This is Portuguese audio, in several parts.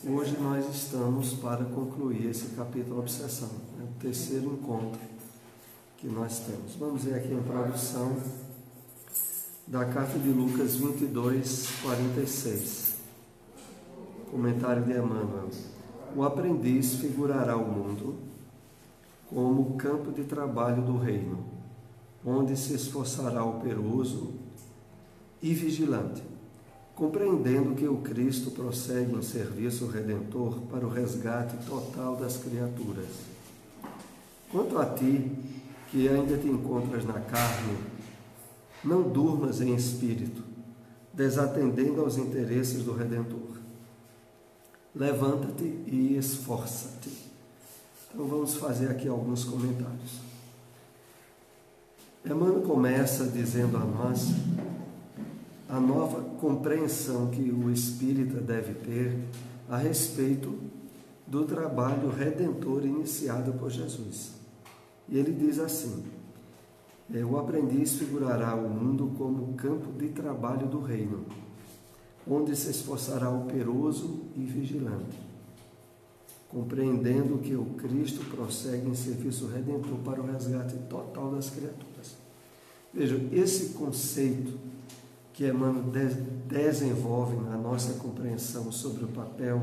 Hoje nós estamos para concluir esse capítulo Obsessão, o terceiro encontro que nós temos. Vamos ver aqui a introdução da carta de Lucas 22, 46. Comentário de Emmanuel. O aprendiz figurará o mundo como campo de trabalho do reino, onde se esforçará operoso e vigilante, compreendendo que o Cristo prossegue em serviço redentor para o resgate total das criaturas. Quanto a ti, que ainda te encontras na carne, não durmas em espírito, desatendendo aos interesses do Redentor. Levanta-te e esforça-te. Então vamos fazer aqui alguns comentários. Emmanuel começa dizendo a nós a nova compreensão que o espírita deve ter a respeito do trabalho redentor iniciado por Jesus. E ele diz assim: o aprendiz figurará o mundo como campo de trabalho do reino, onde se esforçará operoso e vigilante, compreendendo que o Cristo prossegue em serviço redentor para o resgate total das criaturas. Vejam, esse conceito que Emmanuel desenvolve na nossa compreensão sobre o papel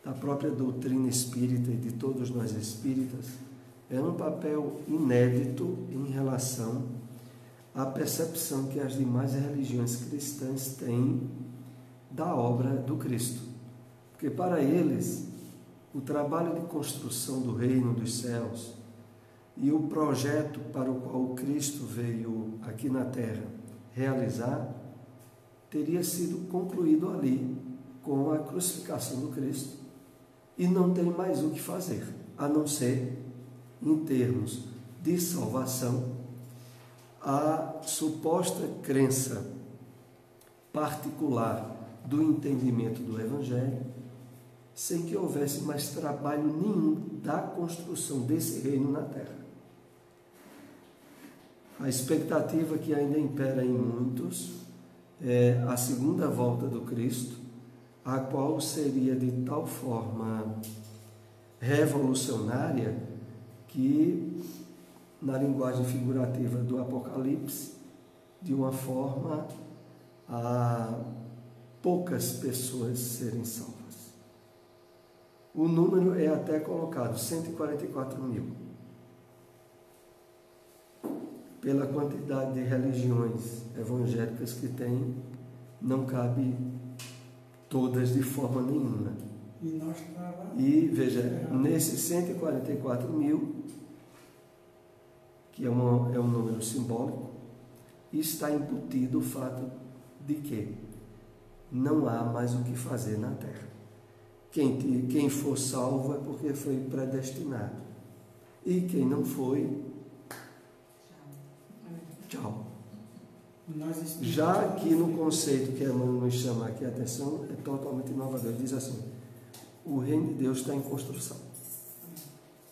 da própria doutrina espírita e de todos nós espíritas, é um papel inédito em relação à percepção que as demais religiões cristãs têm da obra do Cristo. Porque para eles, o trabalho de construção do reino dos céus e o projeto para o qual o Cristo veio aqui na Terra realizar, teria sido concluído ali com a crucificação do Cristo e não tem mais o que fazer, a não ser, em termos de salvação, a suposta crença particular do entendimento do Evangelho, sem que houvesse mais trabalho nenhum da construção desse reino na Terra. A expectativa que ainda impera em muitos é a segunda volta do Cristo, a qual seria de tal forma revolucionária que, na linguagem figurativa do Apocalipse, de uma forma a poucas pessoas serem salvas. O número é até colocado 144 mil. Pela quantidade de religiões evangélicas que tem, não cabe todas de forma nenhuma. E veja, nesses 144 mil, que é um número simbólico, está embutido o fato de que não há mais o que fazer na Terra. Quem for salvo é porque foi predestinado. E quem não foi, tchau. Já que no conceito que Emmanuel nos chama aqui a atenção, é totalmente inovador. Ele diz assim: o reino de Deus está em construção.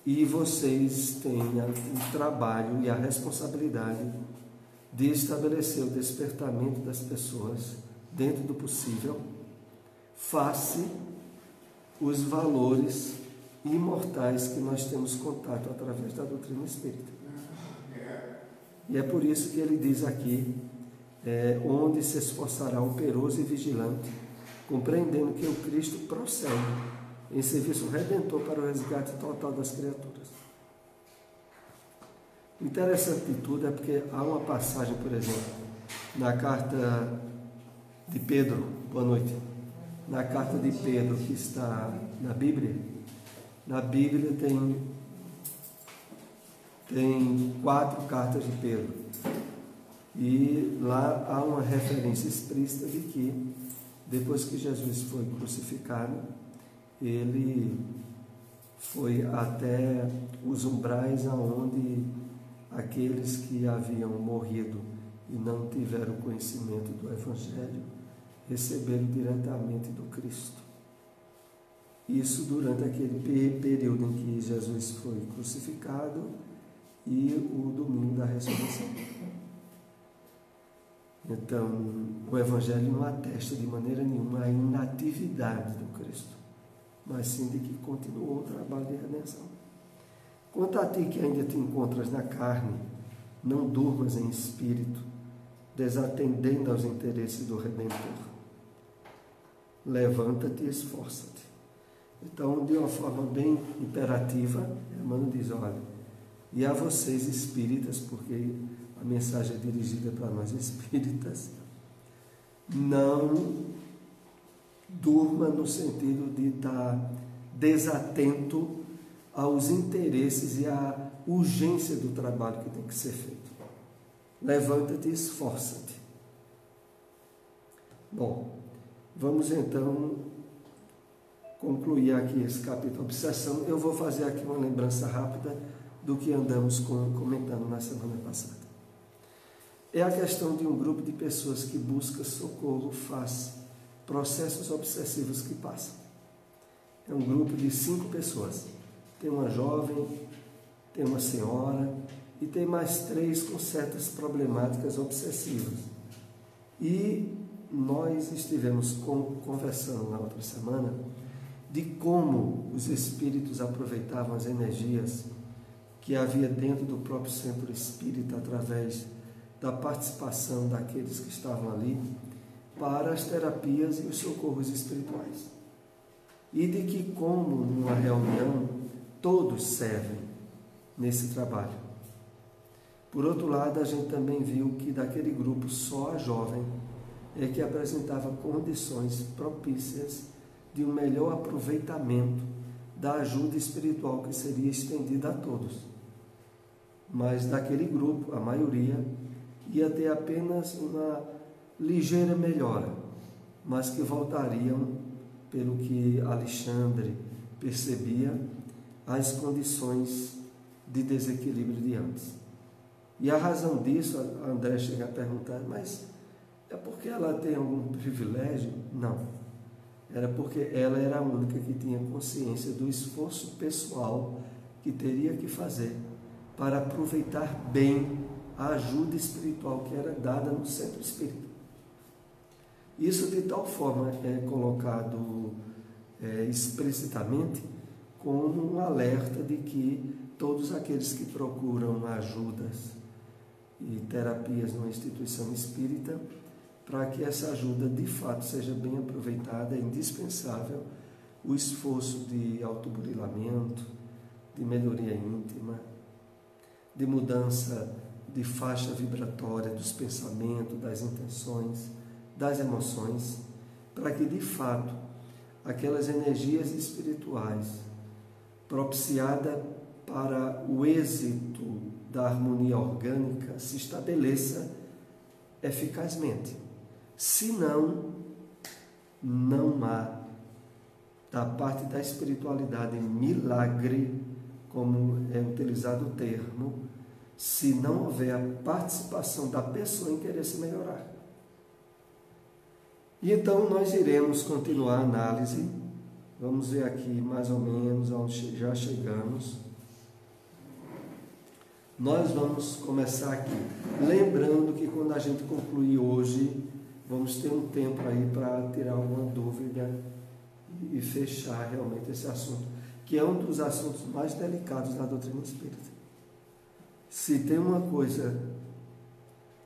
E vocês têm o trabalho e a responsabilidade de estabelecer o despertamento das pessoas dentro do possível, face os valores imortais que nós temos contato através da doutrina espírita. E é por isso que ele diz aqui, onde se esforçará operoso e vigilante, compreendendo que o Cristo prossegue em serviço redentor para o resgate total das criaturas. Interessante de tudo é porque há uma passagem, por exemplo, na carta de Pedro, boa noite, na carta de Pedro que está na Bíblia tem 4 cartas de Pedro, e lá há uma referência explícita de que depois que Jesus foi crucificado, ele foi até os umbrais aonde aqueles que haviam morrido e não tiveram conhecimento do Evangelho receberam diretamente do Cristo. Isso durante aquele período em que Jesus foi crucificado e o domingo da ressurreição. Então, o Evangelho não atesta de maneira nenhuma a inatividade do Cristo, mas sim de que continuou o trabalho de redenção. Quanto a ti que ainda te encontras na carne, não durmas em espírito, desatendendo aos interesses do Redentor. Levanta-te e esforça-te. Então, de uma forma bem imperativa, Emmanuel diz, olha, e a vocês espíritas, porque a mensagem é dirigida para nós espíritas, não durma no sentido de estar desatento aos interesses e à urgência do trabalho que tem que ser feito. Levanta-te e esforça-te. Bom, vamos então concluir aqui esse capítulo Obsessão. Eu vou fazer aqui uma lembrança rápida do que andamos comentando na semana passada. É a questão de um grupo de pessoas que busca socorro face processos obsessivos que passam. É um grupo de 5 pessoas. Tem uma jovem, tem uma senhora e tem mais 3 com certas problemáticas obsessivas. E nós estivemos conversando na outra semana de como os espíritos aproveitavam as energias que havia dentro do próprio centro espírita através da participação daqueles que estavam ali para as terapias e os socorros espirituais. E de que, como numa reunião, todos servem nesse trabalho. Por outro lado, a gente também viu que daquele grupo só a jovem é que apresentava condições propícias de um melhor aproveitamento da ajuda espiritual que seria estendida a todos. Mas daquele grupo, a maioria, ia ter apenas uma ligeira melhora, mas que voltariam, pelo que Alexandre percebia, às condições de desequilíbrio de antes. E a razão disso, André chega a perguntar, mas é porque ela tem algum privilégio? Não. Era porque ela era a única que tinha consciência do esforço pessoal que teria que fazer para aproveitar bem a ajuda espiritual que era dada no centro espírita. Isso de tal forma é colocado explicitamente como um alerta de que todos aqueles que procuram ajudas e terapias numa instituição espírita, para que essa ajuda de fato seja bem aproveitada, é indispensável o esforço de autoburilamento, de melhoria íntima, de mudança de faixa vibratória dos pensamentos, das intenções, das emoções, para que de fato aquelas energias espirituais propiciadas para o êxito da harmonia orgânica se estabeleça eficazmente. Senão, não há, da parte da espiritualidade, milagre, como é utilizado o termo, se não houver a participação da pessoa em querer se melhorar. E então nós iremos continuar a análise. Vamos ver aqui mais ou menos onde já chegamos. Nós vamos começar aqui, lembrando que quando a gente concluir hoje, vamos ter um tempo aí para tirar alguma dúvida e fechar realmente esse assunto, que é um dos assuntos mais delicados da doutrina espírita. Se tem uma coisa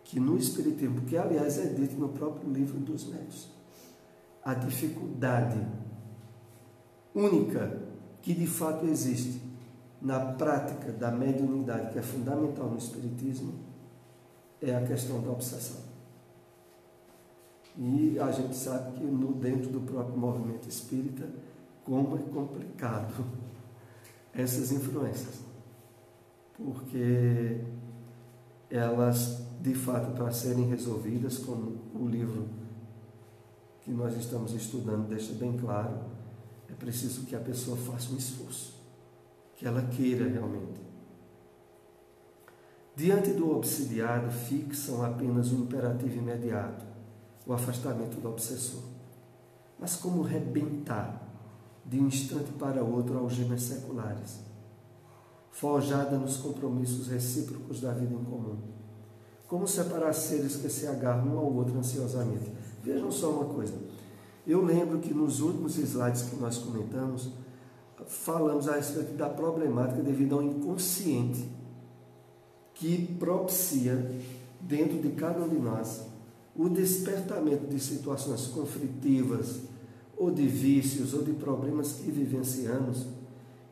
que no Espiritismo, que aliás é dito no próprio livro dos Médiuns, a dificuldade única que de fato existe na prática da mediunidade, que é fundamental no Espiritismo, é a questão da obsessão. E a gente sabe que dentro do próprio movimento espírita, como é complicado essas influências. Porque elas, de fato, para serem resolvidas, como o livro que nós estamos estudando deixa bem claro, é preciso que a pessoa faça um esforço, que ela queira realmente. Diante do obsidiado, fixam apenas o imperativo imediato, o afastamento do obsessor. Mas como rebentar de um instante para outro algemas seculares, forjada nos compromissos recíprocos da vida em comum? Como separar seres que se agarram um ao outro ansiosamente? Vejam só uma coisa. Eu lembro que nos últimos slides que nós comentamos, falamos a respeito da problemática devido ao inconsciente que propicia dentro de cada um de nós o despertamento de situações conflitivas, ou de vícios, ou de problemas que vivenciamos,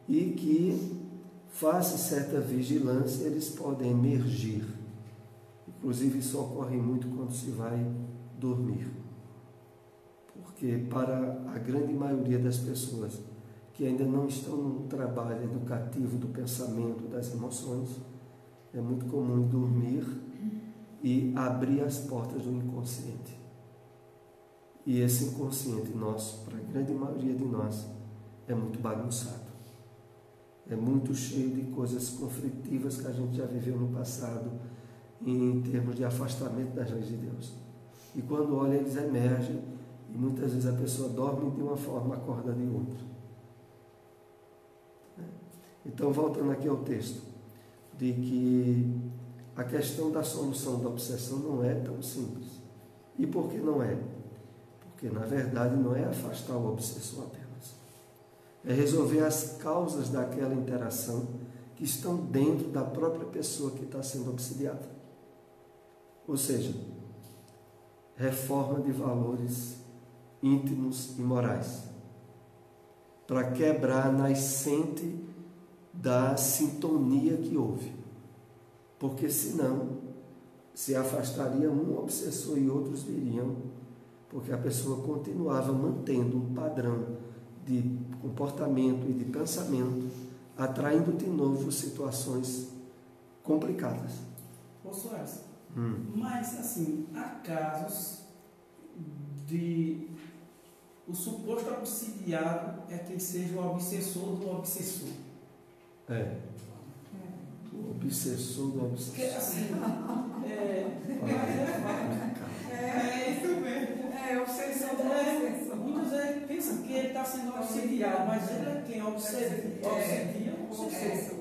e que, face certa vigilância, eles podem emergir. Inclusive, isso ocorre muito quando se vai dormir. Porque para a grande maioria das pessoas que ainda não estão no trabalho educativo do pensamento, das emoções, é muito comum dormir e abrir as portas do inconsciente. E esse inconsciente nosso, para a grande maioria de nós, é muito bagunçado. É muito cheio de coisas conflitivas que a gente já viveu no passado, em termos de afastamento das leis de Deus. E quando olha, eles emergem, e muitas vezes a pessoa dorme de uma forma, acorda de outra. Então, voltando aqui ao texto, de que a questão da solução da obsessão não é tão simples. E por que não é? Porque, na verdade, não é afastar o obsessor apenas. É resolver as causas daquela interação que estão dentro da própria pessoa que está sendo obsidiada. Ou seja, reforma de valores íntimos e morais, para quebrar a nascente da sintonia que houve. Porque senão se afastaria um obsessor e outros viriam, porque a pessoa continuava mantendo um padrão de comportamento e de pensamento, atraindo de novo situações complicadas. Ô Soares, mas assim, há casos de o suposto obsidiado é que ele seja o obsessor do obsessor. O obsessor do obsessor. Porque assim, isso mesmo. Obsessor do obsessor. Muitas vezes pensam que ele está sendo obsidiado, mas ele é quem obsidia o obsessor.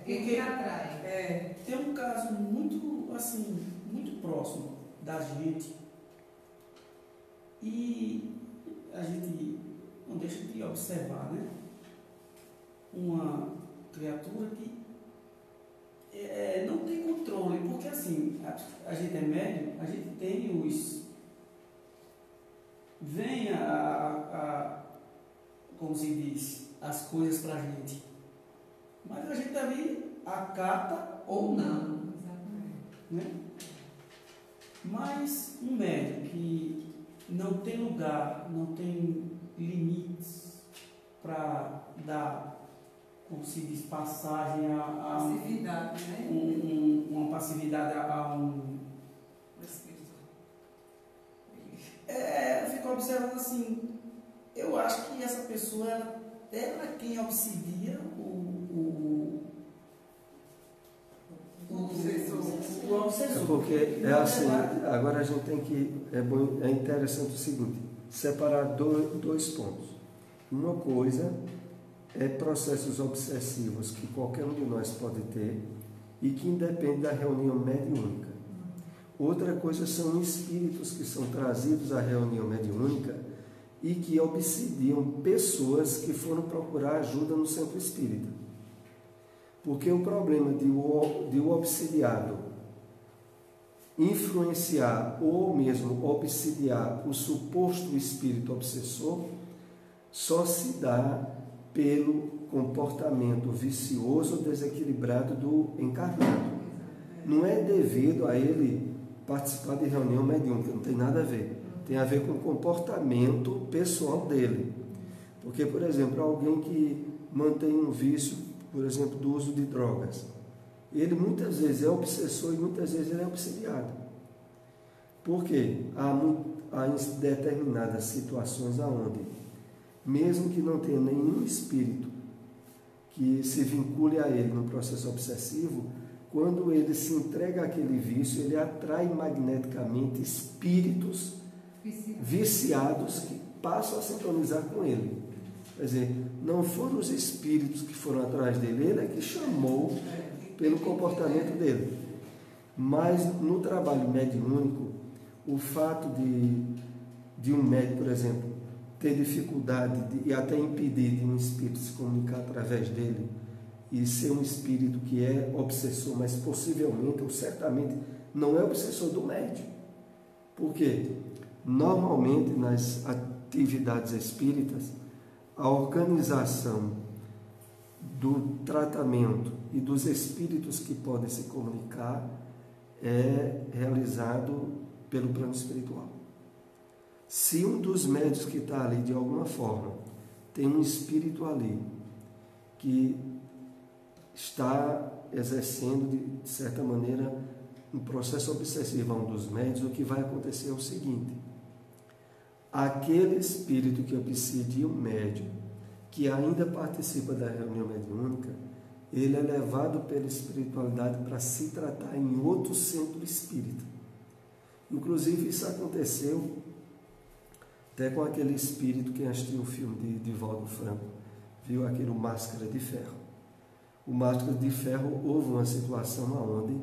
Quem atrai. Tem um caso muito, assim, muito próximo da gente, e a gente não deixa de observar, né? Uma criatura que não tem controle, porque assim, a gente é médium, a gente tem os... Vem como se diz, as coisas para a gente, mas a gente ali acata ou não, né? Mas um médium que não tem lugar, não tem limites para dar, como se diz, passagem a passividade, né? Uma passividade a um... Eu fico observando assim, eu acho que essa pessoa, ela é quem obsidia o obsessor. Porque é assim, agora a gente tem que, é interessante o seguinte, separar dois pontos. Uma coisa é processos obsessivos que qualquer um de nós pode ter e que independe da reunião mediúnica. Outra coisa são espíritos que são trazidos à reunião mediúnica e que obsidiam pessoas que foram procurar ajuda no centro espírita. Porque o problema de o obsidiado influenciar ou mesmo obsidiar o suposto espírito obsessor só se dá pelo comportamento vicioso ou desequilibrado do encarnado. Não é devido a ele participar de reunião mediúnica, não tem nada a ver. Tem a ver com o comportamento pessoal dele. Porque, por exemplo, alguém que mantém um vício, por exemplo, do uso de drogas, ele muitas vezes é obsessor e muitas vezes ele é obsidiado. Por quê? Há determinadas situações onde, mesmo que não tenha nenhum espírito que se vincule a ele no processo obsessivo, quando ele se entrega àquele vício, ele atrai magneticamente espíritos viciados que passam a sintonizar com ele. Quer dizer, não foram os espíritos que foram atrás dele, ele é que chamou pelo comportamento dele. Mas no trabalho mediúnico, o fato de um médium, por exemplo, ter dificuldade e até impedir de um espírito se comunicar através dele e ser um espírito que é obsessor, mas possivelmente ou certamente não é obsessor do médium. Por quê? Normalmente nas atividades espíritas, a organização do tratamento e dos espíritos que podem se comunicar é realizado pelo plano espiritual. Se um dos médios que está ali, de alguma forma, tem um espírito ali que está exercendo, de certa maneira, um processo obsessivo a um dos médios, o que vai acontecer é o seguinte: aquele espírito que obsedia o médium, que ainda participa da reunião mediúnica, ele é levado pela espiritualidade para se tratar em outro centro espírita. Inclusive, isso aconteceu até com aquele espírito que assistiu o filme de Divaldo Franco, viu aquele Máscara de Ferro. O Máscara de Ferro, houve uma situação onde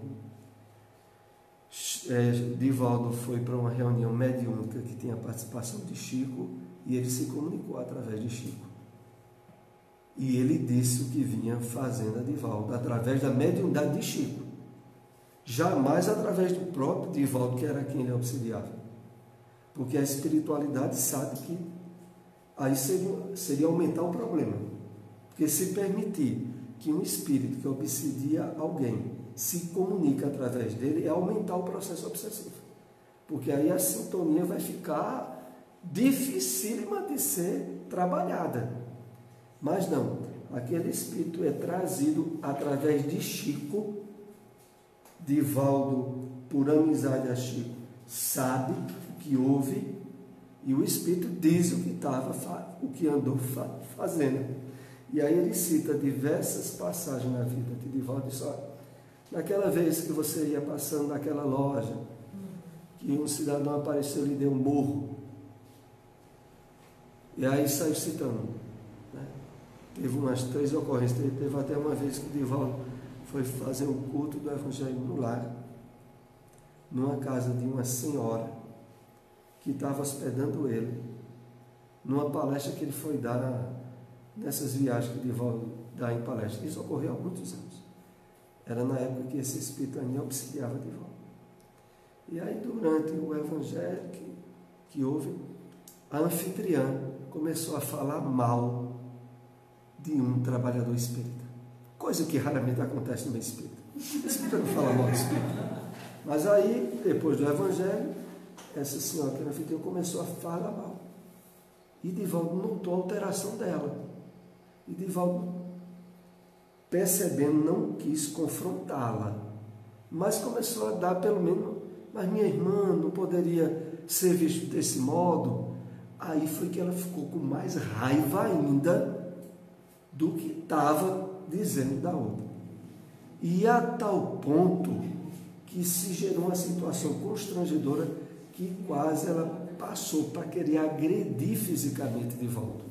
Divaldo foi para uma reunião mediúnica que tinha a participação de Chico e ele se comunicou através de Chico. E ele disse o que vinha fazendo a Divaldo, através da mediunidade de Chico. Jamais através do próprio Divaldo, que era quem ele auxiliava. Porque a espiritualidade sabe que aí seria aumentar o problema. Porque se permitir que um espírito que obsedia alguém se comunica através dele, é aumentar o processo obsessivo. Porque aí a sintonia vai ficar dificílima de ser trabalhada. Mas não, aquele espírito é trazido através de Chico. Divaldo, por amizade a Chico, sabe o que houve e o espírito diz o que andou fazendo. E aí ele cita diversas passagens na vida de Divaldo e diz: olha, naquela vez que você ia passando naquela loja, que um cidadão apareceu e lhe deu um murro. E aí saiu citando. Né? Teve umas 3 ocorrências. Teve até uma vez que Divaldo foi fazer um culto do Evangelho no lar, numa casa de uma senhora que estava hospedando ele, numa palestra que ele foi dar, nessas viagens que Divaldo dá em palestra. Isso ocorreu há muitos anos. Era na época que esse espírito ainda auxiliava Divaldo. E aí, durante o Evangelho que houve, a anfitriã começou a falar mal de um trabalhador espírita. Coisa que raramente acontece no meio espírita. O espírita não fala mal do espírita. Mas aí, depois do Evangelho, essa senhora que era anfitriã começou a falar mal. E Divaldo notou a alteração dela. E Divaldo, percebendo, não quis confrontá-la, mas começou a dar pelo menos: mas minha irmã não poderia ser visto desse modo. Aí foi que ela ficou com mais raiva ainda do que estava dizendo da outra. E a tal ponto que se gerou uma situação constrangedora que quase ela passou para querer agredir fisicamente Divaldo.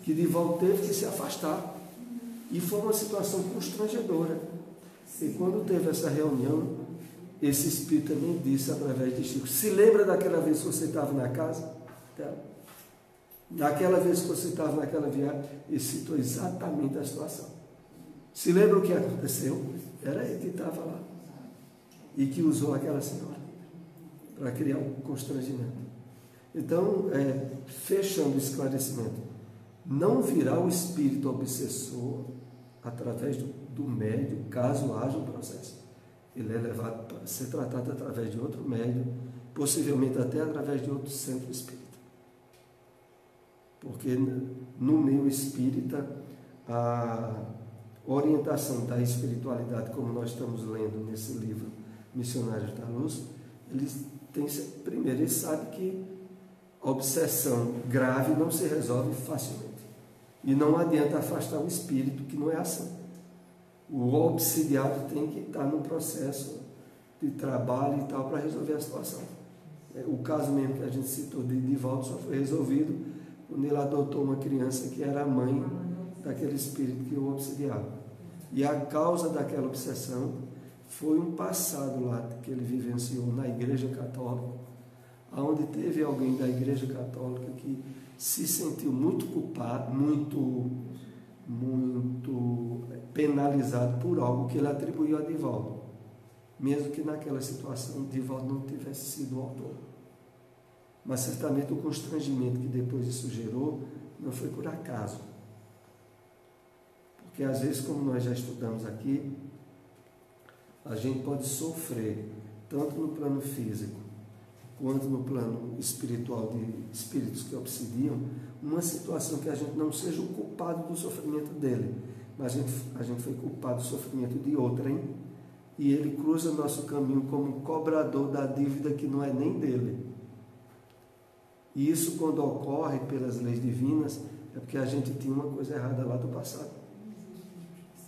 Que Divaldo teve que se afastar. E foi uma situação constrangedora. E quando teve essa reunião, esse espírito também disse através de Chico: se lembra daquela vez que você estava na casa dela? Naquela vez que você estava naquela viagem, ele citou exatamente a situação. Se lembra o que aconteceu? Era ele que estava lá e que usou aquela senhora para criar um constrangimento. Então, fechando o esclarecimento, não virá o espírito obsessor através do médium, caso haja um processo. Ele é levado para ser tratado através de outro médium, possivelmente até através de outro centro espírita. Porque no meio espírita, a orientação da espiritualidade, como nós estamos lendo nesse livro Missionários da Luz, eles sabem que a obsessão grave não se resolve facilmente. E não adianta afastar o espírito, que não é assim. O obsidiado tem que estar no processo de trabalho e tal para resolver a situação. O caso mesmo que a gente citou de Divaldo só foi resolvido quando ele adotou uma criança que era a mãe daquele espírito que o obsidiava. E a causa daquela obsessão foi um passado lá que ele vivenciou na Igreja Católica, onde teve alguém da Igreja Católica que se sentiu muito culpado, muito penalizado por algo que ele atribuiu a Divaldo, mesmo que naquela situação Divaldo não tivesse sido o autor. Mas certamente o constrangimento que depois isso gerou não foi por acaso. Porque às vezes, como nós já estudamos aqui, a gente pode sofrer, tanto no plano físico, quanto no plano espiritual de espíritos que obsidiam, uma situação que a gente não seja o culpado do sofrimento dele, mas a gente foi culpado do sofrimento de outrem, e ele cruza nosso caminho como um cobrador da dívida que não é nem dele. E isso, quando ocorre pelas leis divinas, é porque a gente tinha uma coisa errada lá do passado.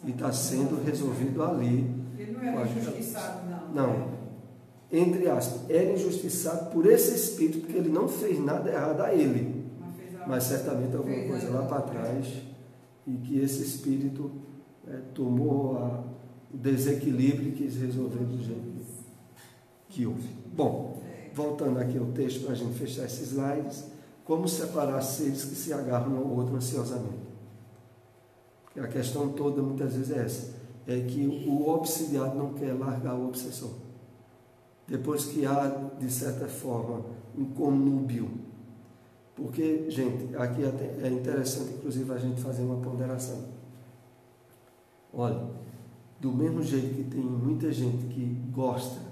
E está sendo resolvido ali. Ele não era injustiçado, não. Não. Entre aspas, era injustiçado por esse espírito, porque ele não fez nada errado a ele. Mas certamente alguma coisa lá para trás, e que esse espírito tomou o desequilíbrio e quis resolver do jeito que houve. Bom, voltando aqui ao texto para a gente fechar esses slides, como separar seres que se agarram um ao outro ansiosamente? A questão toda muitas vezes é essa, é que o obsidiado não quer largar o obsessor. Depois que há, de certa forma, um conúbio. Porque, gente, aqui é interessante, inclusive, a gente fazer uma ponderação. Olha, do mesmo jeito que tem muita gente que gosta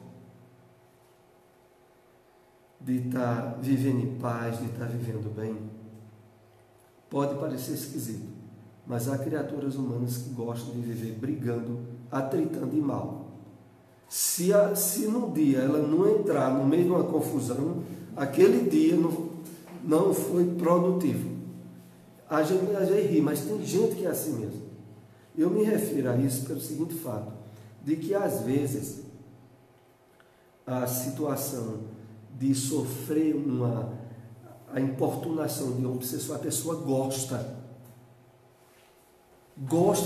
de estar vivendo em paz, de estar vivendo bem, pode parecer esquisito, mas há criaturas humanas que gostam de viver brigando, atritando e mal. Se num dia ela não entrar no meio de uma confusão, aquele dia não foi produtivo. A gente ri, mas tem gente que é assim mesmo. Eu me refiro a isso pelo seguinte fato, de que às vezes a situação de sofrer a importunação de um obsessor, a pessoa gosta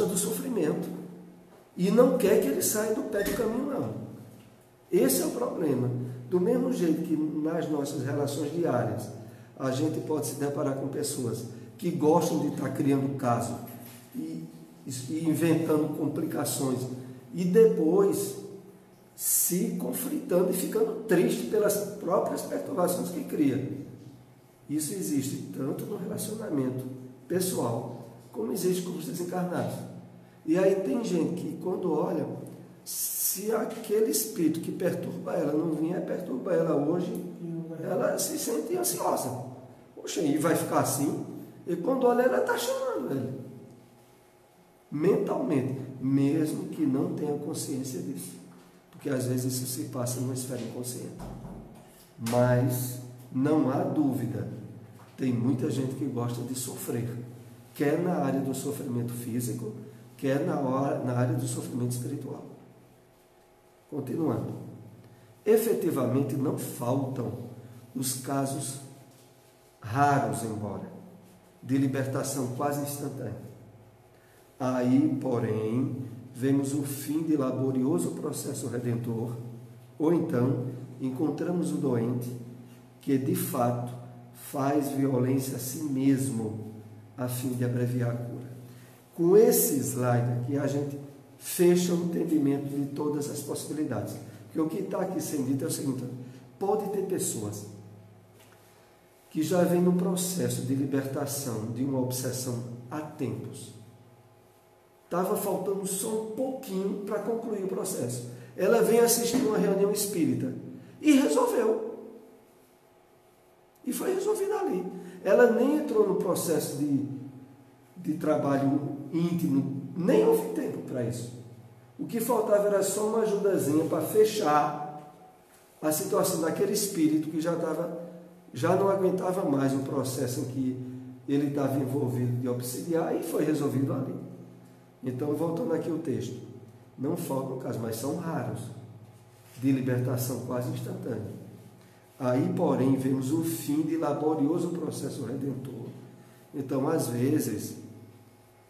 do sofrimento e não quer que ele saia do pé do caminho, não. Esse é o problema. Do mesmo jeito que nas nossas relações diárias a gente pode se deparar com pessoas que gostam de estar criando caso e inventando complicações e depois se conflitando e ficando triste pelas próprias perturbações que cria. Isso existe tanto no relacionamento pessoal como existe com os desencarnados. E aí tem gente que, quando olha, se aquele espírito que perturba ela não vier perturbar ela hoje, ela se sente ansiosa. Poxa, e vai ficar assim? E quando olha, ela está chamando ele. Mentalmente, mesmo que não tenha consciência disso. Porque às vezes isso se passa numa esfera inconsciente. Mas não há dúvida, tem muita gente que gosta de sofrer, quer na área do sofrimento físico, quer na área do sofrimento espiritual. Continuando. Efetivamente não faltam os casos raros, embora, de libertação quase instantânea. Aí, porém, vemos o fim de laborioso processo redentor, ou então encontramos o doente que, de fato, faz violência a si mesmo a fim de abreviar a cura. Com esse slide aqui, a gente fecha o entendimento de todas as possibilidades. Porque o que está aqui sendo dito é o seguinte: pode ter pessoas que já vêm no processo de libertação de uma obsessão há tempos. Estava faltando só um pouquinho para concluir o processo. Ela vem assistir uma reunião espírita e resolveu. E foi resolvido ali. Ela nem entrou no processo de trabalho íntimo, nem houve tempo para isso. O que faltava era só uma ajudazinha para fechar a situação daquele espírito que já não aguentava mais o processo em que ele estava envolvido de obsidiar, e foi resolvido ali. Então, voltando aqui ao texto, não faltam casos, mas são raros, de libertação quase instantânea. Aí, porém, vemos o fim de laborioso processo redentor. Então, às vezes,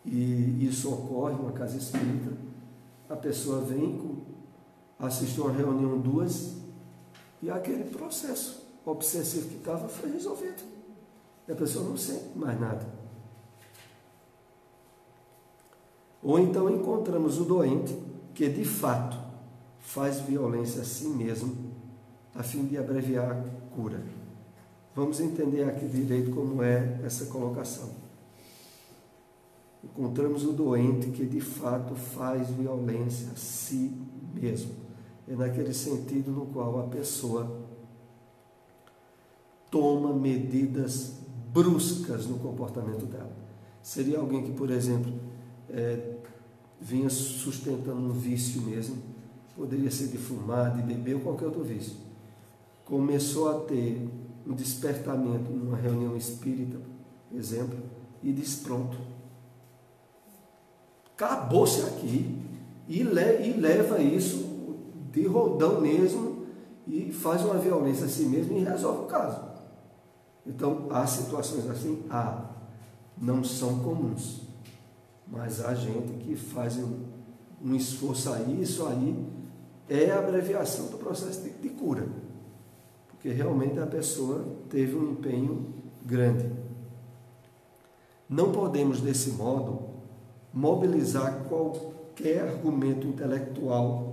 e isso ocorre numa casa espírita, a pessoa vem assistiu a uma reunião, duas, e aquele processo obsessivo que estava foi resolvido. E a pessoa não sente mais nada. Ou então encontramos o doente que de fato faz violência a si mesmo a fim de abreviar a cura. Vamos entender aqui direito como é essa colocação. Encontramos o doente que de fato faz violência a si mesmo. É naquele sentido no qual a pessoa toma medidas bruscas no comportamento dela. Seria alguém que, por exemplo, vinha sustentando um vício mesmo, poderia ser de fumar, de beber ou qualquer outro vício. Começou a ter um despertamento numa reunião espírita, exemplo, e diz: pronto, acabou-se aqui, e leva isso de rodão mesmo e faz uma violência a si mesmo e resolve o caso. Então, há situações assim? Não são comuns, mas há gente que faz um esforço aí. Isso aí é a abreviação do processo de cura, porque realmente a pessoa teve um empenho grande. Não podemos, desse modo, mobilizar qualquer argumento intelectual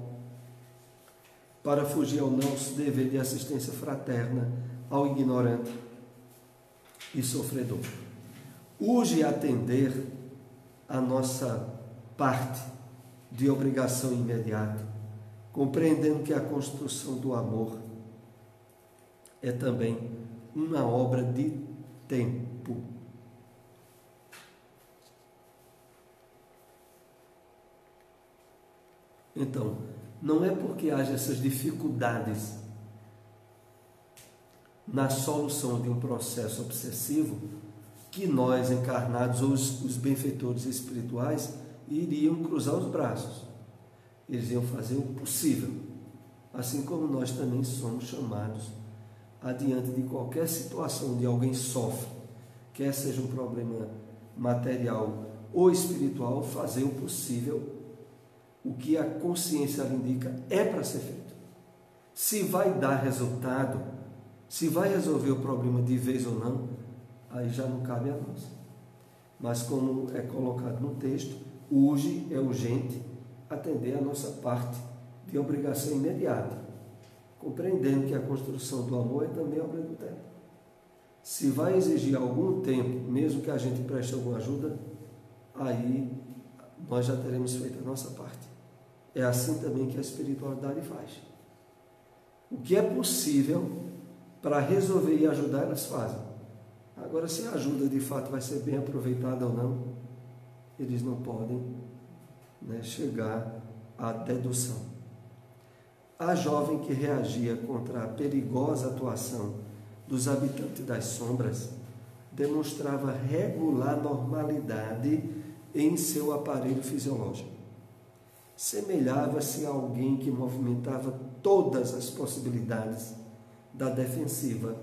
para fugir ao nosso dever de assistência fraterna ao ignorante e sofredor. Urge atender a nossa parte de obrigação imediata, compreendendo que a construção do amor é também uma obra de tempo. Então, não é porque haja essas dificuldades na solução de um processo obsessivo que nós, encarnados, ou os benfeitores espirituais, iriam cruzar os braços. Eles iam fazer o possível, assim como nós também somos chamados adiante de qualquer situação onde alguém sofre, quer seja um problema material ou espiritual, fazer o possível. O que a consciência lhe indica é para ser feito. Se vai dar resultado, se vai resolver o problema de vez ou não, aí já não cabe a nós. Mas como é colocado no texto, hoje é urgente atender a nossa parte de obrigação imediata, compreendendo que a construção do amor é também obra do tempo. Se vai exigir algum tempo, mesmo que a gente preste alguma ajuda, aí nós já teremos feito a nossa parte. É assim também que a espiritualidade faz. O que é possível para resolver e ajudar, elas fazem. Agora, se a ajuda de fato vai ser bem aproveitada ou não, eles não podem, chegar à dedução. A jovem que reagia contra a perigosa atuação dos habitantes das sombras demonstrava regular normalidade em seu aparelho fisiológico. Semelhava-se a alguém que movimentava todas as possibilidades da defensiva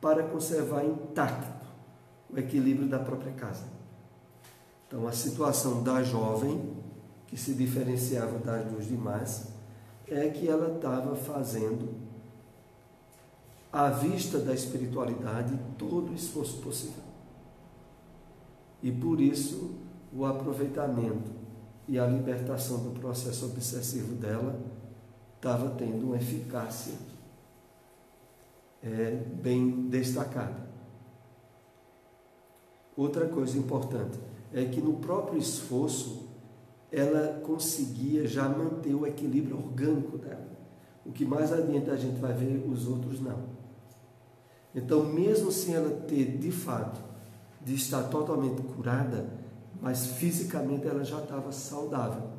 para conservar intacto o equilíbrio da própria casa. Então, a situação da jovem, que se diferenciava das dos demais, é que ela estava fazendo, à vista da espiritualidade, todo o esforço possível. E por isso, o aproveitamento e a libertação do processo obsessivo dela estava tendo uma eficácia bem destacada. Outra coisa importante é que no próprio esforço ela conseguia já manter o equilíbrio orgânico dela. O que mais adiante a gente vai ver, os outros não. Então, mesmo sem ela ter, de fato, de estar totalmente curada, mas fisicamente ela já estava saudável.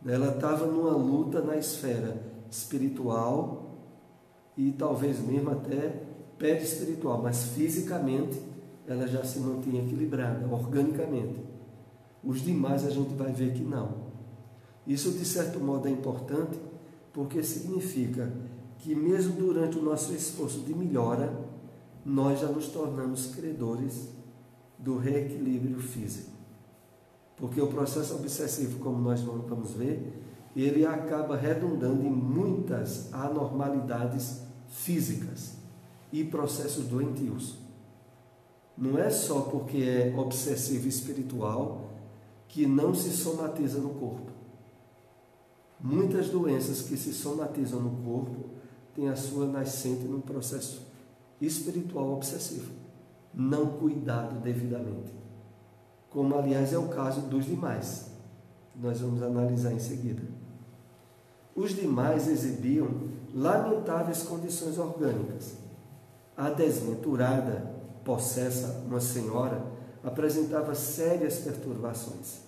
Ela estava numa luta na esfera espiritual e talvez mesmo até perispiritual, mas fisicamente ela já se mantinha equilibrada, organicamente. Os demais a gente vai ver que não. Isso, de certo modo, é importante porque significa que mesmo durante o nosso esforço de melhora, nós já nos tornamos credores do reequilíbrio físico. Porque o processo obsessivo, como nós vamos ver, ele acaba redundando em muitas anormalidades físicas e processos doentios. Não é só porque é obsessivo espiritual que não se somatiza no corpo. Muitas doenças que se somatizam no corpo têm a sua nascente num processo espiritual obsessivo, não cuidado devidamente. Como, aliás, é o caso dos demais, que nós vamos analisar em seguida. Os demais exibiam lamentáveis condições orgânicas. A desventurada, possessa, uma senhora, apresentava sérias perturbações,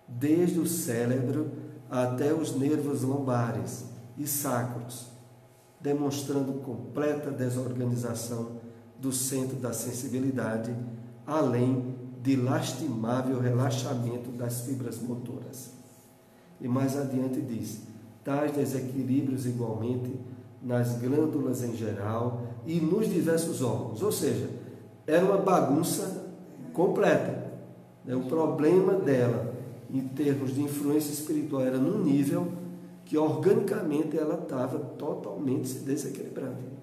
desde o cérebro até os nervos lombares e sacros, demonstrando completa desorganização do centro da sensibilidade, além de lastimável relaxamento das fibras motoras. E mais adiante diz, tais desequilíbrios igualmente nas glândulas em geral e nos diversos órgãos, ou seja, era uma bagunça completa. O problema dela, em termos de influência espiritual, era num nível que organicamente ela estava totalmente se desequilibrando.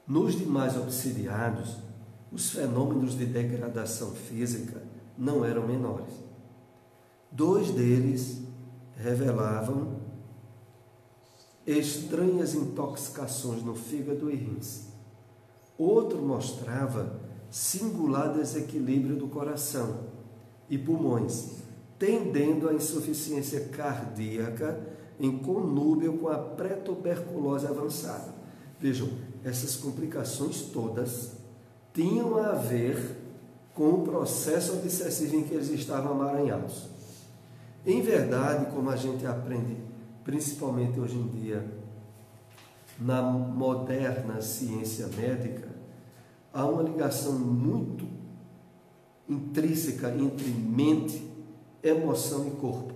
Nos demais obsidiados, os fenômenos de degradação física não eram menores. 2 deles revelavam estranhas intoxicações no fígado e rins. Outro mostrava singular desequilíbrio do coração e pulmões, tendendo à insuficiência cardíaca em conúbio com a pré-tuberculose avançada. Vejam, essas complicações todas tinham a ver com o processo obsessivo em que eles estavam amaranhados. Em verdade, como a gente aprende, principalmente hoje em dia, na moderna ciência médica, há uma ligação muito intrínseca entre mente, emoção e corpo.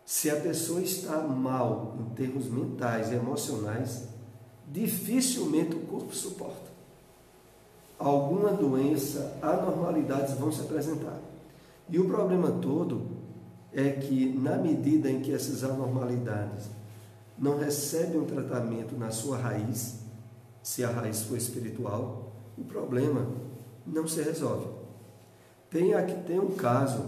Se a pessoa está mal em termos mentais e emocionais, dificilmente o corpo suporta. Alguma doença, anormalidades vão se apresentar. E o problema todo é que, na medida em que essas anormalidades não recebem um tratamento na sua raiz, se a raiz for espiritual, o problema não se resolve. Tem um caso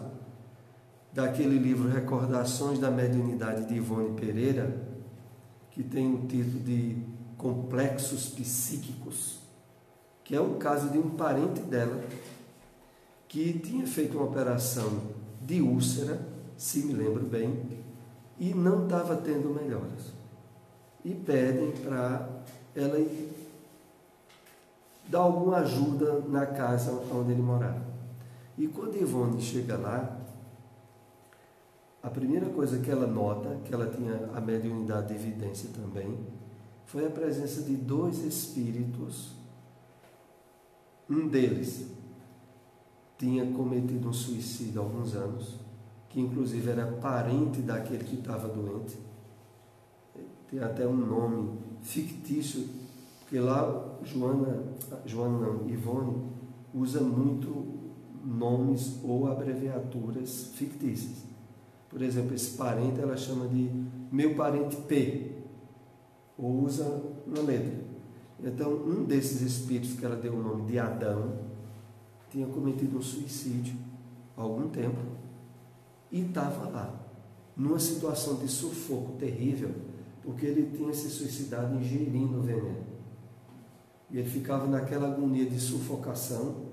daquele livro Recordações da Mediunidade de Ivone Pereira, que tem o título de Complexos Psíquicos, que é o caso de um parente dela que tinha feito uma operação de úlcera, se me lembro bem, e não estava tendo melhoras. E pedem para ela dar alguma ajuda na casa onde ele morava. E quando Ivone chega lá, a primeira coisa que ela nota, que ela tinha a mediunidade de evidência também, foi a presença de 2 espíritos. Um deles tinha cometido um suicídio há alguns anos, que inclusive era parente daquele que estava doente. Tem até um nome fictício, porque lá Ivone usa muito nomes ou abreviaturas fictícias. Por exemplo, esse parente ela chama de meu parente P, ou usa uma letra. Então, um desses espíritos que ela deu o nome de Adão tinha cometido um suicídio há algum tempo e estava lá, numa situação de sufoco terrível, porque ele tinha se suicidado ingerindo veneno. E ele ficava naquela agonia de sufocação.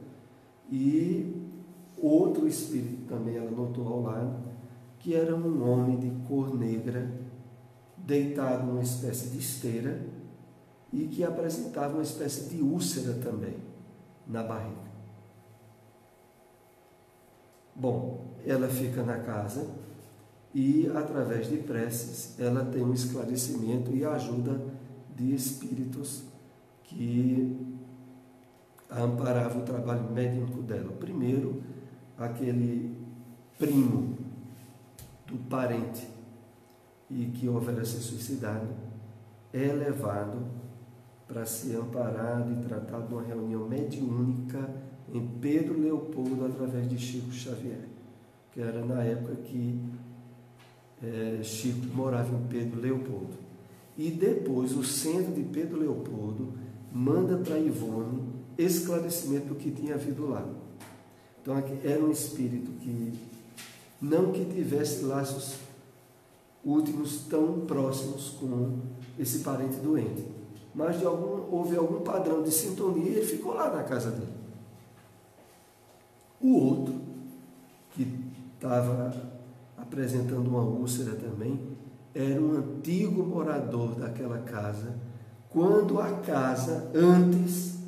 E outro espírito também ela notou ao lado, que era um homem de cor negra, deitado numa espécie de esteira e que apresentava uma espécie de úlcera também na barriga. Bom, ela fica na casa e, através de preces, ela tem um esclarecimento e ajuda de espíritos que amparavam o trabalho médico dela. Primeiro, aquele primo do parente e que houvera se suicidado é levado para ser amparado e tratado numa reunião mediúnica em Pedro Leopoldo, através de Chico Xavier, que era na época que Chico morava em Pedro Leopoldo. E depois o centro de Pedro Leopoldo manda para Ivone esclarecimento do que tinha havido lá. Então era um espírito que não que tivesse laços últimos tão próximos com esse parente doente, mas houve algum padrão de sintonia e ele ficou lá na casa dele. O outro, que estava apresentando uma úlcera também, era um antigo morador daquela casa, quando a casa antes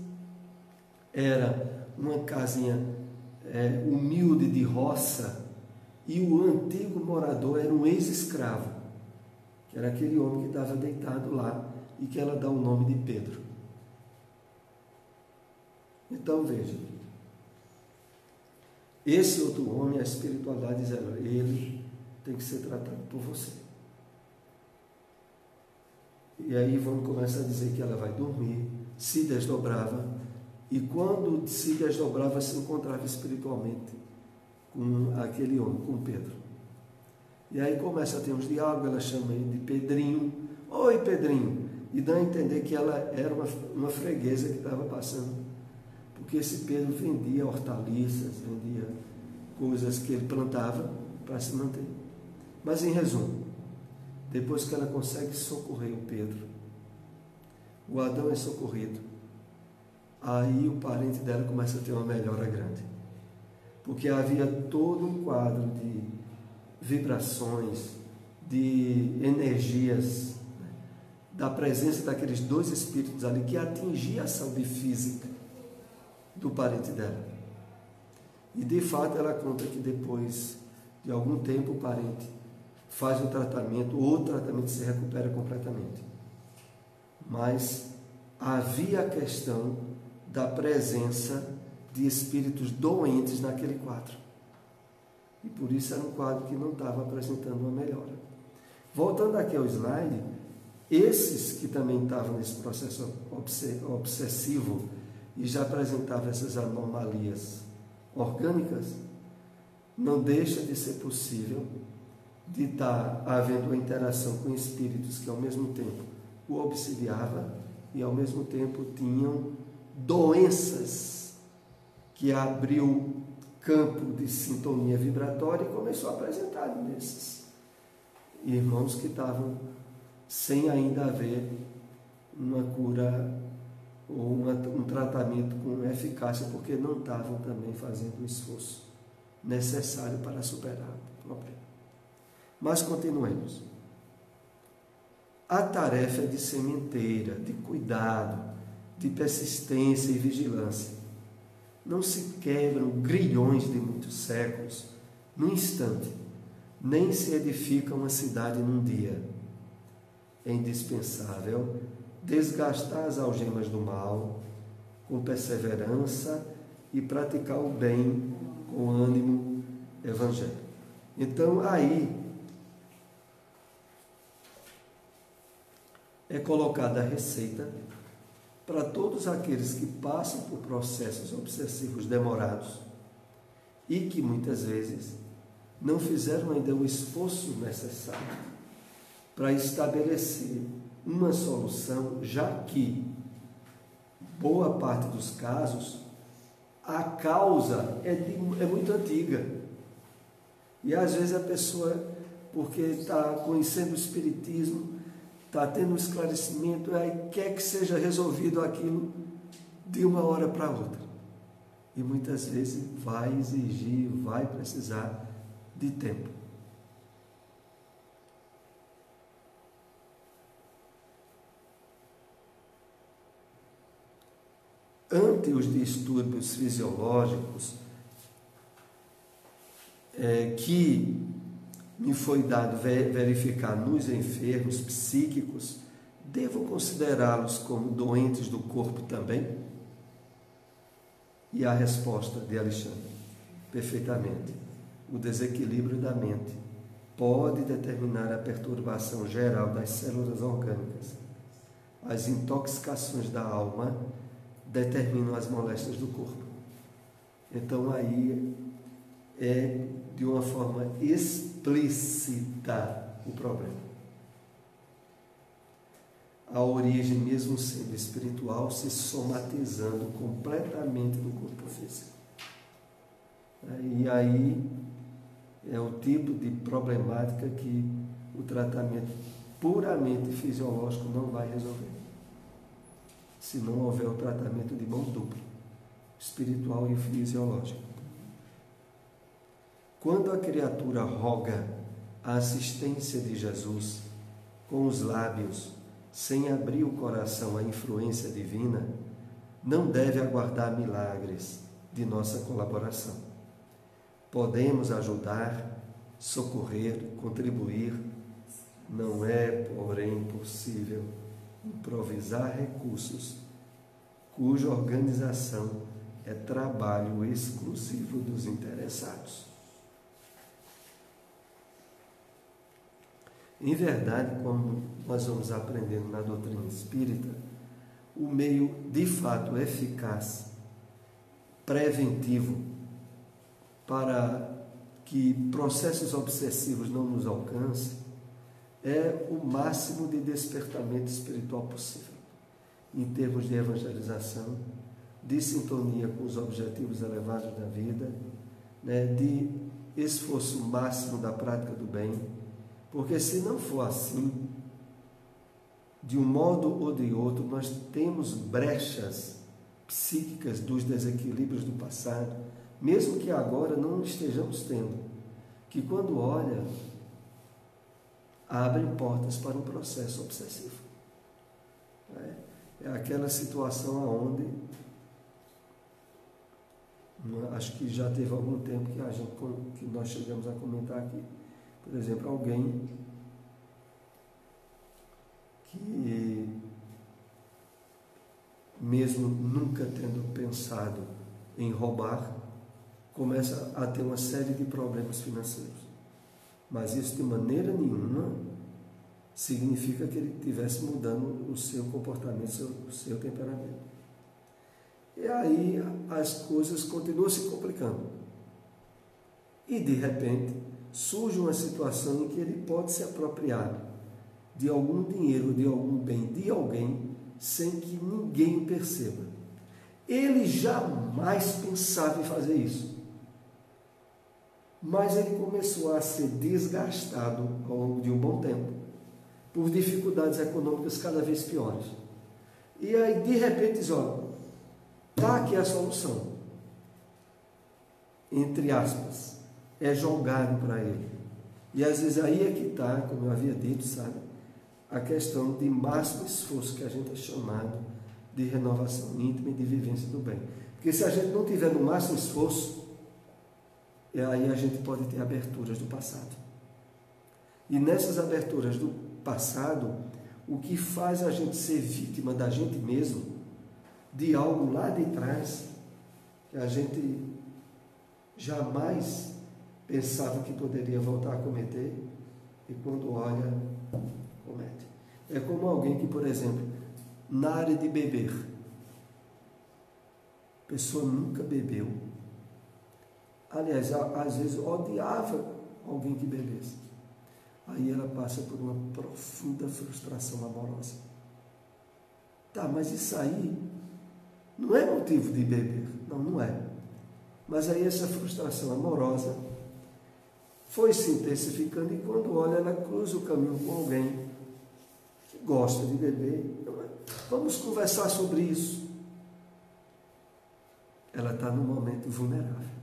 era uma casinha humilde de roça, e o antigo morador era um ex-escravo, que era aquele homem que estava deitado lá e que ela dá o nome de Pedro. Então veja, esse outro homem, a espiritualidade diz, ele tem que ser tratado por você. E aí vamos começar a dizer que ela vai dormir, se desdobrava, e quando se desdobrava, se encontrava espiritualmente com aquele homem, com Pedro. E aí começa a ter uns diálogos, ela chama ele de Pedrinho. Oi, Pedrinho! E dá a entender que ela era uma freguesa que estava passando, porque esse Pedro vendia hortaliças, vendia coisas que ele plantava para se manter. Mas em resumo, depois que ela consegue socorrer o Pedro, o Adão é socorrido, aí o parente dela começa a ter uma melhora grande, porque havia todo um quadro de vibrações, de energias, né, da presença daqueles dois espíritos ali que atingia a saúde física do parente dela. E de fato ela conta que depois de algum tempo o parente faz um tratamento, ou o tratamento se recupera completamente. Mas havia a questão da presença de espíritos doentes naquele quadro. E por isso era um quadro que não estava apresentando uma melhora. Voltando aqui ao slide, esses que também estavam nesse processo obsessivo e já apresentavam essas anomalias orgânicas, não deixa de ser possível de estar havendo uma interação com espíritos que ao mesmo tempo o obsidiavam e ao mesmo tempo tinham doenças que abriu campo de sintonia vibratória e começou a apresentar nesses irmãos que estavam sem ainda haver uma cura ou um tratamento com eficácia, porque não estavam também fazendo o esforço necessário para superar o problema. Mas continuemos. A tarefa é de sementeira, de cuidado, de persistência e vigilância. Não se quebram grilhões de muitos séculos num instante, nem se edifica uma cidade num dia. É indispensável desgastar as algemas do mal com perseverança e praticar o bem com ânimo evangélico. Então, aí é colocada a receita para todos aqueles que passam por processos obsessivos demorados e que muitas vezes não fizeram ainda o esforço necessário para estabelecer uma solução, já que boa parte dos casos a causa é muito antiga. E às vezes a pessoa, porque está conhecendo o Espiritismo, está tendo um esclarecimento, aí quer que seja resolvido aquilo de uma hora para outra. E muitas vezes vai exigir, vai precisar de tempo. Ante os distúrbios fisiológicos que me foi dado verificar nos enfermos psíquicos, devo considerá-los como doentes do corpo também? E a resposta de Alexandre: perfeitamente. O desequilíbrio da mente pode determinar a perturbação geral das células orgânicas, as intoxicações da alma determinam as moléstias do corpo. Então aí é de uma forma explícita o problema. A origem, mesmo sendo espiritual, se somatizando completamente no corpo físico. E aí é o tipo de problemática que o tratamento puramente fisiológico não vai resolver, se não houver o tratamento de mão dupla, espiritual e fisiológico. Quando a criatura roga a assistência de Jesus com os lábios, sem abrir o coração à influência divina, não deve aguardar milagres de nossa colaboração. Podemos ajudar, socorrer, contribuir. Não é, porém, possível improvisar recursos cuja organização é trabalho exclusivo dos interessados. Em verdade, como nós vamos aprendendo na doutrina espírita, o meio de fato eficaz, preventivo, para que processos obsessivos não nos alcancem, é o máximo de despertamento espiritual possível, em termos de evangelização, de sintonia com os objetivos elevados da vida, de esforço máximo da prática do bem, porque se não for assim, de um modo ou de outro, nós temos brechas psíquicas dos desequilíbrios do passado, mesmo que agora não estejamos tendo, que quando olha, abrem portas para um processo obsessivo. É aquela situação onde, acho que já teve algum tempo que nós chegamos a comentar aqui, por exemplo, alguém que, mesmo nunca tendo pensado em roubar, começa a ter uma série de problemas financeiros. Mas isso de maneira nenhuma significa que ele estivesse mudando o seu comportamento, o seu temperamento. E aí as coisas continuam se complicando. E de repente surge uma situação em que ele pode se apropriar de algum dinheiro, de algum bem, de alguém, sem que ninguém perceba. Ele jamais pensava em fazer isso. Mas ele começou a ser desgastado ao longo de um bom tempo, por dificuldades econômicas cada vez piores. E aí, de repente, diz, olha, está aqui a solução. Entre aspas, é jogado para ele. E às vezes aí é que está, como eu havia dito, sabe, a questão de máximo esforço que a gente é chamado de renovação íntima e de vivência do bem. Porque se a gente não tiver no máximo esforço, aí a gente pode ter aberturas do passado. E nessas aberturas do passado, o que faz a gente ser vítima da gente mesmo, de algo lá de trás, que a gente jamais pensava que poderia voltar a cometer, e quando olha, comete. É como alguém que, por exemplo, na área de beber, a pessoa nunca bebeu. Aliás, às vezes odiava alguém que bebesse. Aí ela passa por uma profunda frustração amorosa. Tá, mas isso aí não é motivo de beber. Não, não é. Mas aí essa frustração amorosa foi se intensificando e quando olha, ela cruza o caminho com alguém que gosta de beber. Vamos conversar sobre isso. Ela está num momento vulnerável.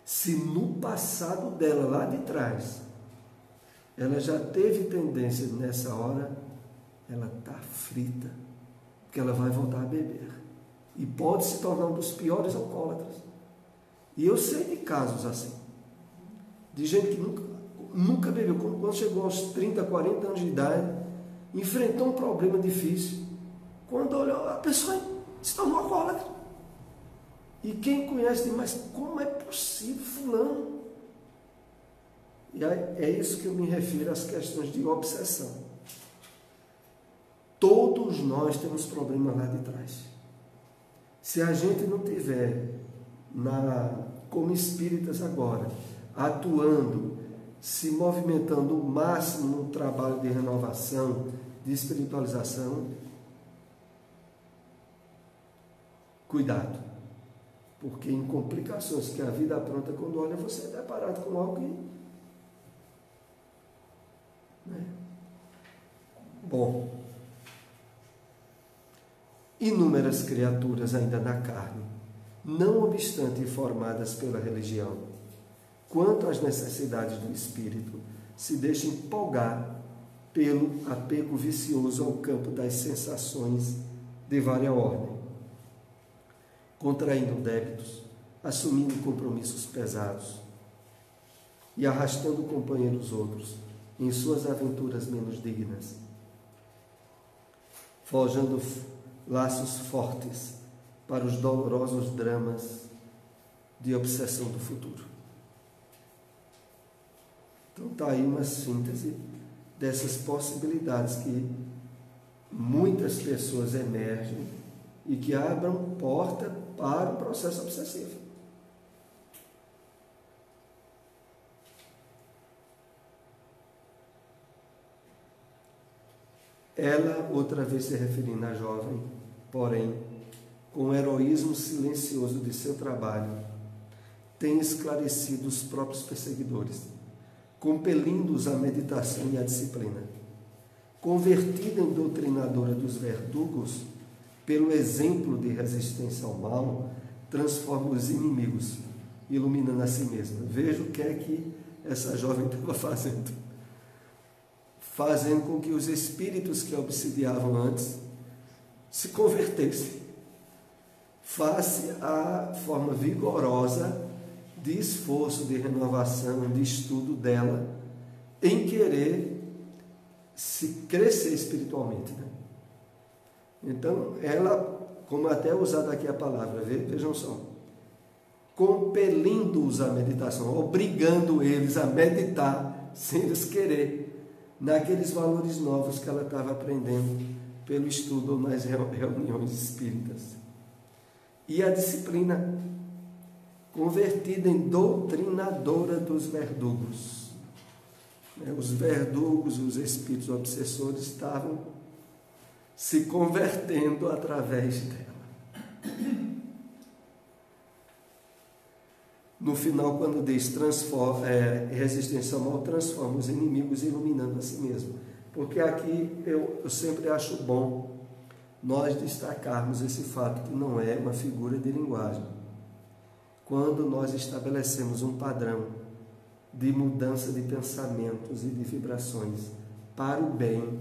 Se no passado dela, lá de trás, ela já teve tendência nessa hora, ela está frita, porque ela vai voltar a beber. E pode se tornar um dos piores alcoólatras. E eu sei de casos assim, de gente que nunca bebeu. Quando chegou aos 30, 40 anos de idade, enfrentou um problema difícil. Quando olhou, a pessoa se tornou alcoólatra. E quem conhece diz, mas como é possível, fulano? E é isso que eu me refiro às questões de obsessão. Todos nós temos problemas lá de trás. Se a gente não tiver, como espíritas agora, atuando, se movimentando o máximo no trabalho de renovação, de espiritualização, cuidado. Porque em complicações que a vida apronta, quando olha, você é deparado com algo que... Bom, inúmeras criaturas ainda na carne, não obstante informadas pela religião, quanto às necessidades do espírito, se deixam empolgar pelo apego vicioso ao campo das sensações de vária ordem, contraindo débitos, assumindo compromissos pesados e arrastando companheiros outros em suas aventuras menos dignas, forjando laços fortes para os dolorosos dramas de obsessão do futuro. Então está aí uma síntese dessas possibilidades que muitas pessoas emergem e que abram porta para o processo obsessivo. Ela, outra vez se referindo à jovem, porém, com o heroísmo silencioso de seu trabalho, tem esclarecido os próprios perseguidores, compelindo-os à meditação e à disciplina. Convertida em doutrinadora dos verdugos, pelo exemplo de resistência ao mal, transforma os inimigos, iluminando a si mesma. Veja o que é que essa jovem estava fazendo. Fazendo com que os espíritos que a obsidiavam antes se convertessem, face à forma vigorosa de esforço, de renovação, de estudo dela, em querer se crescer espiritualmente. Né? Então, ela, como até é usada aqui a palavra, vejam só, compelindo-os à meditação, obrigando eles a meditar, sem eles querer, naqueles valores novos que ela estava aprendendo pelo estudo ou nas reuniões espíritas. E a disciplina, convertida em doutrinadora dos verdugos. Os verdugos, os espíritos obsessores, estavam se convertendo através dela. No final, quando diz resistência ao mal, transforma os inimigos iluminando a si mesmo. Porque aqui eu sempre acho bom nós destacarmos esse fato que não é uma figura de linguagem. Quando nós estabelecemos um padrão de mudança de pensamentos e de vibrações para o bem,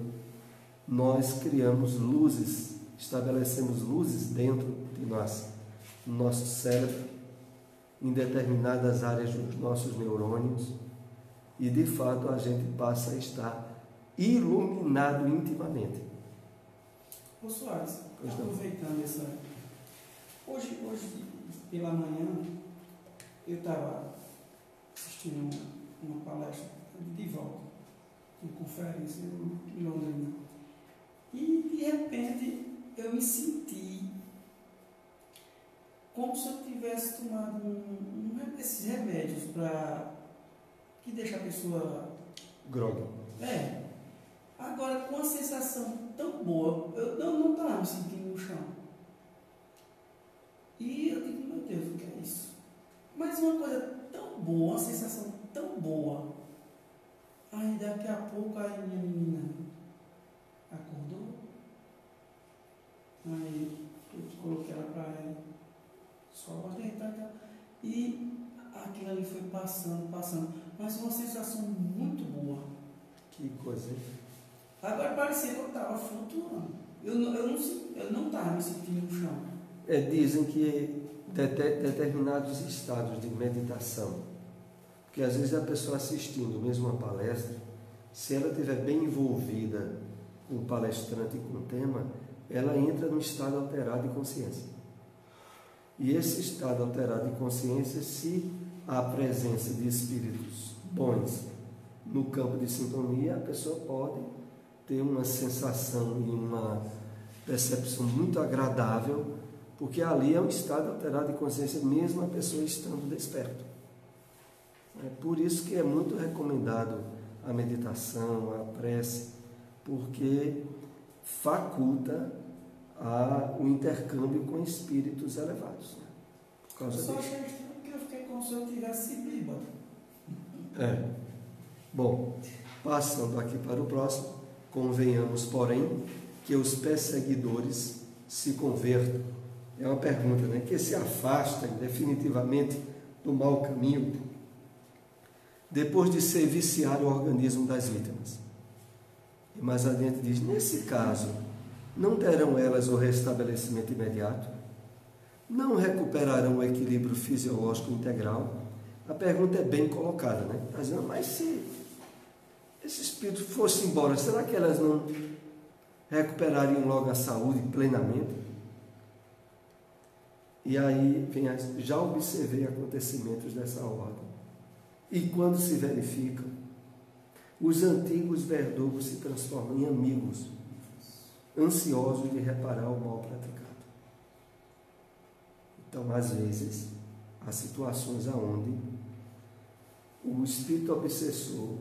nós criamos luzes, estabelecemos luzes dentro de nós, no nosso cérebro, em determinadas áreas dos nossos neurônios, e de fato a gente passa a estar iluminado intimamente. Ô Soares, aproveitando essa... Hoje pela manhã, eu estava assistindo uma palestra de volta, uma conferência em Londrina, e de repente eu me senti como se eu tivesse tomado esses remédios que deixa a pessoa... Grog. Agora, com uma sensação tão boa, eu não estava me sentindo no chão. E eu digo, meu Deus, o que é isso? Mas uma coisa tão boa, uma sensação tão boa. Aí daqui a pouco a minha menina acordou. Aí eu coloquei ela para ela. Só botei pra... E aquilo ali foi passando. Mas uma sensação muito boa. Que coisa, hein? Agora parecia que eu estava flutuando. Eu não estava me sentindo no chão. Dizem que determinados estados de meditação, porque às vezes a pessoa assistindo mesmo uma palestra, se ela estiver bem envolvida com o palestrante e com o tema, ela entra num estado alterado de consciência. E esse estado alterado de consciência, se há presença de espíritos bons no campo de sintonia, a pessoa pode ter uma sensação e uma percepção muito agradável, porque ali é um estado alterado de consciência, mesmo a pessoa estando desperto. É por isso que é muito recomendado a meditação, a prece, porque faculta o intercâmbio com espíritos elevados. Né? Por Eu causa só disso. achei estranho porque eu fiquei como se eu tivesse bêbado. Bom, passando aqui para o próximo, convenhamos, porém, que os perseguidores se convertam. É uma pergunta, né? Que se afastem definitivamente do mau caminho, depois de ser viciar o organismo das vítimas. E mais adiante diz, nesse caso, não terão elas o restabelecimento imediato? Não recuperarão o equilíbrio fisiológico integral? A pergunta é bem colocada, né? Está dizendo, mas se esse espírito fosse embora, será que elas não recuperariam logo a saúde plenamente? E aí vem já observei acontecimentos dessa ordem. E quando se verificam, os antigos verdugos se transformam em amigos, ansiosos de reparar o mal praticado. Então, às vezes, há situações onde o espírito obsessor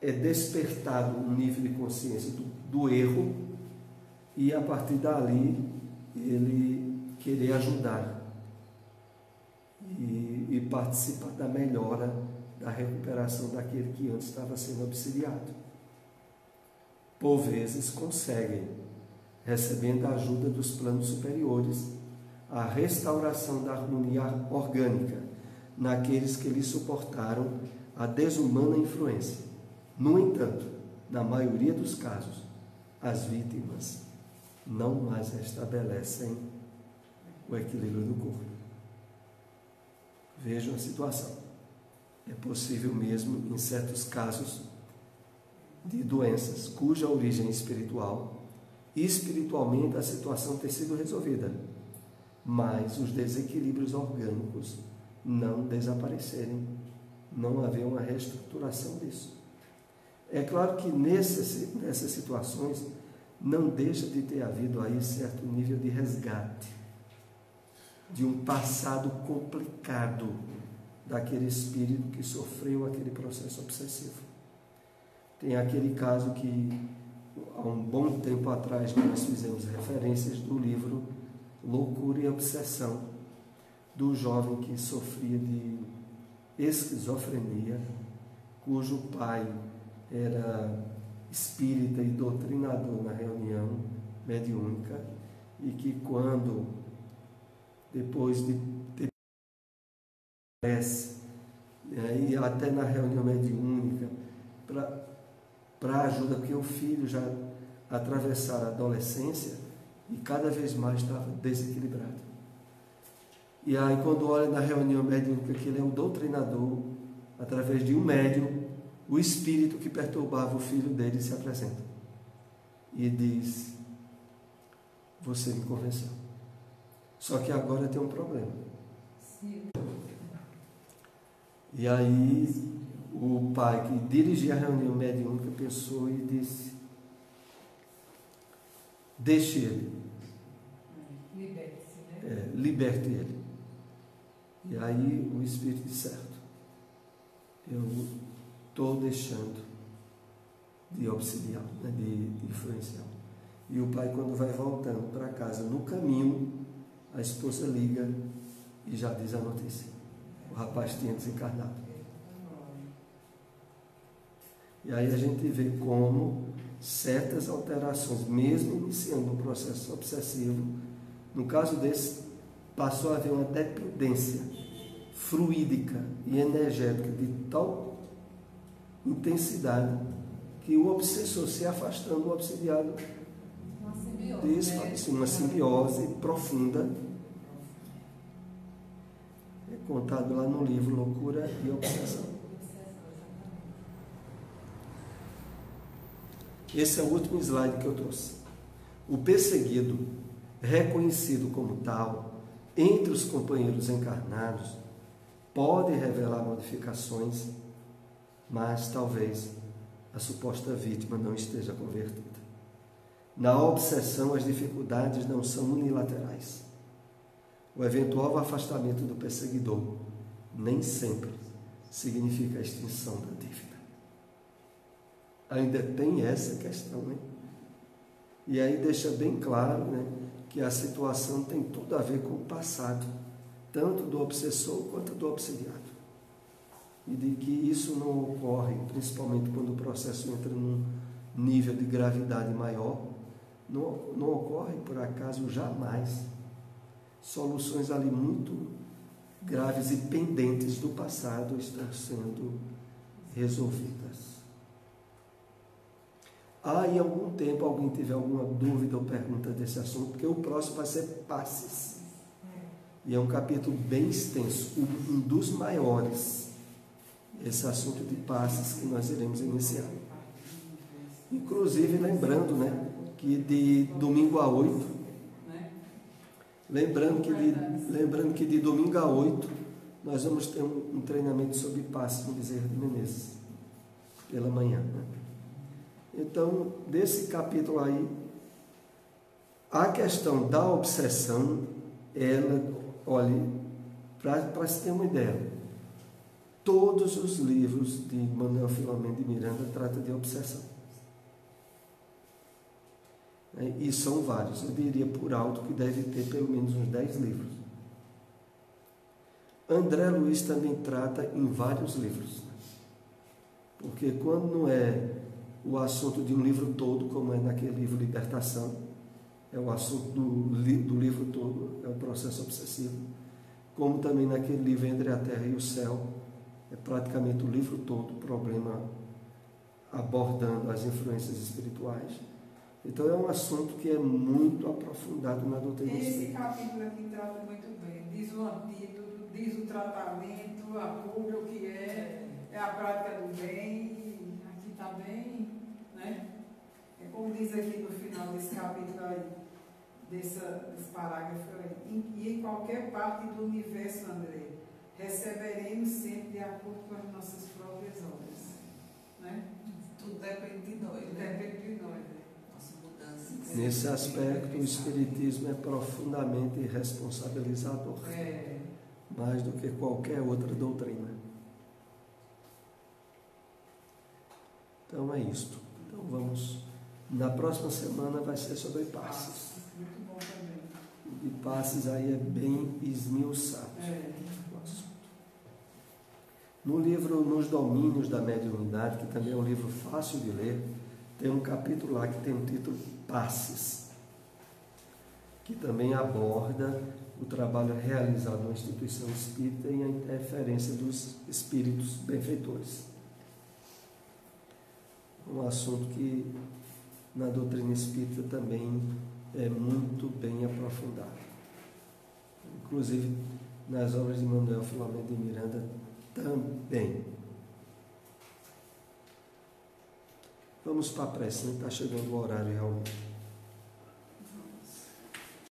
é despertado no nível de consciência do erro, e a partir dali ele querer ajudar e participar da melhora, da recuperação daquele que antes estava sendo obsidiado. Por vezes conseguem, recebendo a ajuda dos planos superiores, a restauração da harmonia orgânica naqueles que lhe suportaram a desumana influência. No entanto, na maioria dos casos, as vítimas não mais restabelecem o equilíbrio do corpo. Vejam a situação. É possível mesmo, em certos casos, de doenças cuja origem é espiritual, e espiritualmente a situação ter sido resolvida, mas os desequilíbrios orgânicos não desaparecerem, não haver uma reestruturação disso. É claro que nessas situações não deixa de ter havido aí certo nível de resgate de um passado complicado daquele espírito que sofreu aquele processo obsessivo. Tem aquele caso que há um bom tempo atrás nós fizemos referências do livro Loucura e Obsessão, do jovem que sofria de esquizofrenia, cujo pai era espírita e doutrinador na reunião mediúnica, e que quando, depois de ter prece, e até na reunião mediúnica, para ajuda, porque o filho já atravessara a adolescência e cada vez mais estava desequilibrado. E aí, quando olha na reunião mediúnica que ele é o doutrinador, através de um médium, o espírito que perturbava o filho dele se apresenta e diz: você me convenceu, só que agora tem um problema. Sim. E aí o pai que dirigia a reunião mediúnica pensou e disse: deixe ele, liberte-se, né? Liberte ele. E aí o espírito disse: certo, eu estou deixando de obsidiar, né, de influenciar. E o pai, quando vai voltando para casa, no caminho, a esposa liga e já diz a notícia: o rapaz tinha desencarnado. E aí a gente vê como certas alterações, mesmo iniciando um processo obsessivo, no caso desse, passou a haver uma dependência fluídica e energética de tal intensidade que o obsessor se afastando do obsidiado, uma simbiose profunda. É contado lá no livro Loucura e Obsessão. Esse é o último slide que eu trouxe. O perseguido, reconhecido como tal, entre os companheiros encarnados, pode revelar modificações, mas talvez a suposta vítima não esteja convertida. Na obsessão, as dificuldades não são unilaterais. O eventual afastamento do perseguidor nem sempre significa a extinção da dívida. Ainda tem essa questão, né? E aí deixa bem claro, né, que a situação tem tudo a ver com o passado, tanto do obsessor quanto do obsidiado. E de que isso não ocorre, principalmente quando o processo entra num nível de gravidade maior, não ocorre por acaso jamais. Soluções ali muito graves e pendentes do passado estão sendo resolvidas. Em algum tempo alguém tiver alguma dúvida ou pergunta desse assunto, porque o próximo vai ser passes. E é um capítulo bem extenso, um dos maiores, esse assunto de passes que nós iremos iniciar. Inclusive, lembrando, né, que de domingo a 8, lembrando que de domingo a 8, nós vamos ter um treinamento sobre passes no Bezerra de Menezes, pela manhã, né? Então, desse capítulo aí, a questão da obsessão, ela, olhe, para se ter uma ideia, todos os livros de Manuel Filomeno de Miranda tratam de obsessão. E são vários, eu diria por alto que deve ter pelo menos uns 10 livros. André Luiz também trata em vários livros, porque quando não é o assunto de um livro todo, como é naquele livro Libertação, é o assunto do livro todo, é o processo obsessivo, como também naquele livro Entre a Terra e o Céu, é praticamente o livro todo, o problema abordando as influências espirituais. Então é um assunto que é muito aprofundado na doutrina espírita. Esse capítulo aqui trata muito bem, diz o antídoto, diz o tratamento, a cura, o que é a prática do bem. Aqui está bem, né? É como diz aqui no final desse capítulo aí, desse parágrafo aí, e em qualquer parte do universo, André, receberemos sempre de acordo com as nossas próprias obras, né? Tudo depende de nós, né? Depende de nós, né? Nossa mudança. Nesse aspecto, o Espiritismo é profundamente responsabilizador, mais do que qualquer outra doutrina. Então é isto. Então vamos, na próxima semana vai ser sobre passes. Muito bom também. E passes aí é bem esmiuçado. No livro Nos Domínios da Mediunidade, que também é um livro fácil de ler, tem um capítulo lá que tem o título Passes, que também aborda o trabalho realizado na instituição espírita e a interferência dos espíritos benfeitores. Um assunto que na doutrina espírita também é muito bem aprofundado. Inclusive nas obras de Manuel Filomeno de Miranda também. Vamos para a prece, está chegando o horário realmente.